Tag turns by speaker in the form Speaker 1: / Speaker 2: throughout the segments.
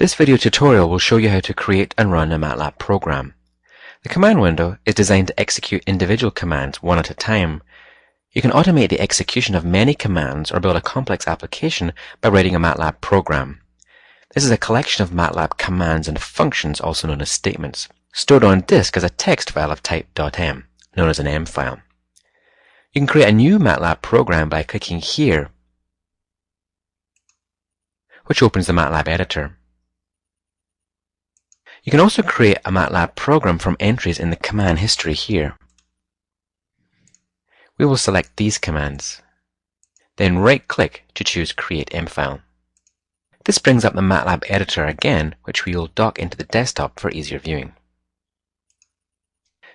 Speaker 1: This video tutorial will show you how to create and run a MATLAB program. The command window is designed to execute individual commands one at a time. You can automate the execution of many commands or build a complex application by writing a MATLAB program. This is a collection of MATLAB commands and functions, also known as statements, stored on disk as a text file of type .m, known as an M file. You can create a new MATLAB program by clicking here, which opens the MATLAB editor. You can also create a MATLAB program from entries in the command history here. We will select these commands, then right-click to choose Create M File. This brings up the MATLAB editor again, which we will dock into the desktop for easier viewing.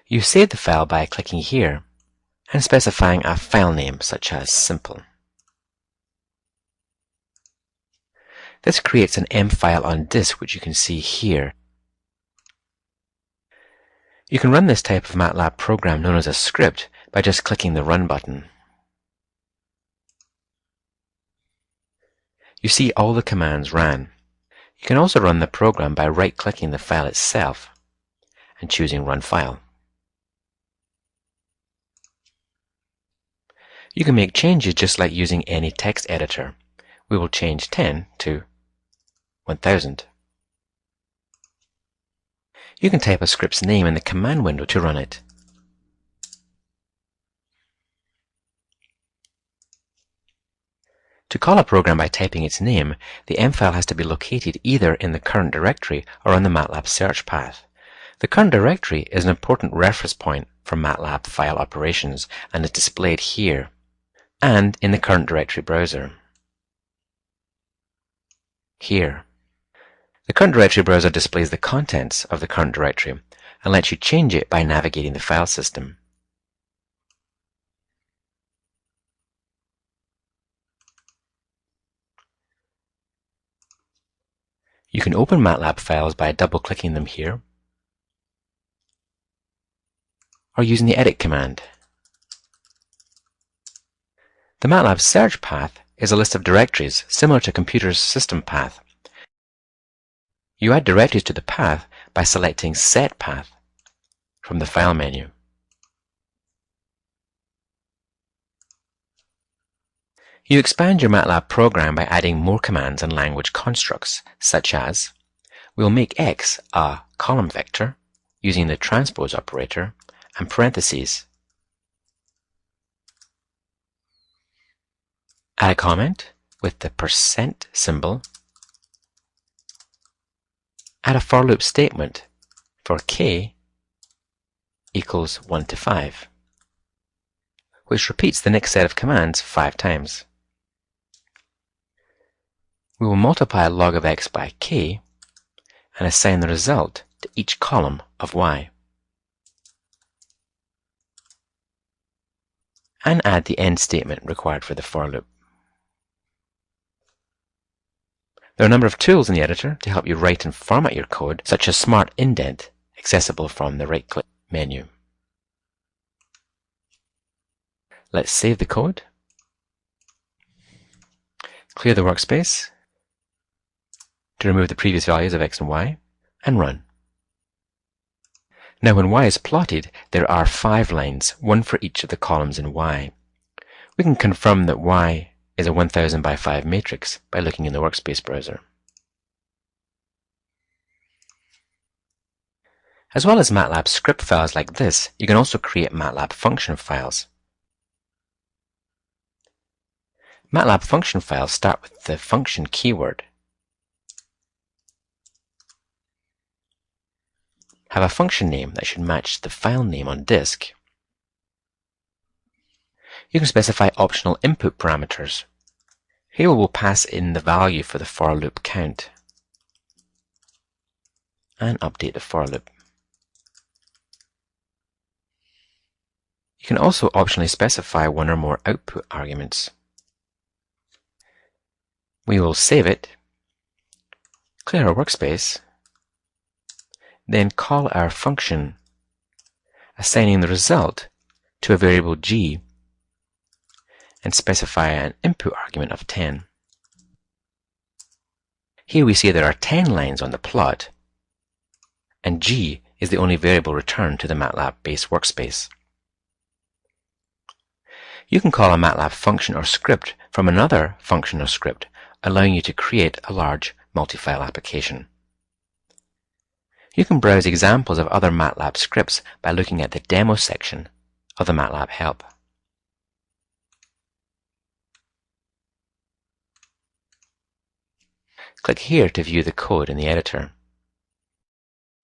Speaker 1: You save the file by clicking here and specifying a file name such as simple. This creates an M file on disk, which you can see here. You can run this type of MATLAB program known as a script by just clicking the Run button. You see all the commands ran. You can also run the program by right-clicking the file itself and choosing Run File. You can make changes just like using any text editor. We will change 10 to 1000. You can type a script's name in the command window to run it. To call a program by typing its name, the M file has to be located either in the current directory or on the MATLAB search path. The current directory is an important reference point for MATLAB file operations and is displayed here and in the current directory browser. Here. The current directory browser displays the contents of the current directory and lets you change it by navigating the file system. You can open MATLAB files by double-clicking them here or using the Edit command. The MATLAB search path is a list of directories similar to a computer's system path. You add directories to the path by selecting Set Path from the File menu. You expand your MATLAB program by adding more commands and language constructs, such as we'll make X a column vector using the transpose operator and parentheses. Add a comment with the % symbol. Add a for loop statement for k equals 1 to 5, which repeats the next set of commands 5 times. We will multiply log of x by k and assign the result to each column of y. And add the end statement required for the for loop. There are a number of tools in the editor to help you write and format your code, such as Smart Indent, accessible from the right-click menu. Let's save the code, clear the workspace to remove the previous values of x and y, and run. Now when y is plotted, there are 5 lines, one for each of the columns in y. We can confirm that y is a 1000 by 5 matrix by looking in the workspace browser. As well as MATLAB script files like this, you can also create MATLAB function files. MATLAB function files start with the function keyword, have a function name that should match the file name on disk. You can specify optional input parameters. Here we will pass in the value for the for loop count and update the for loop. You can also optionally specify one or more output arguments. We will save it, clear our workspace, then call our function, assigning the result to a variable g and specify an input argument of 10. Here we see there are 10 lines on the plot, and G is the only variable returned to the MATLAB base workspace. You can call a MATLAB function or script from another function or script, allowing you to create a large multi-file application. You can browse examples of other MATLAB scripts by looking at the demo section of the MATLAB help. Click here to view the code in the editor.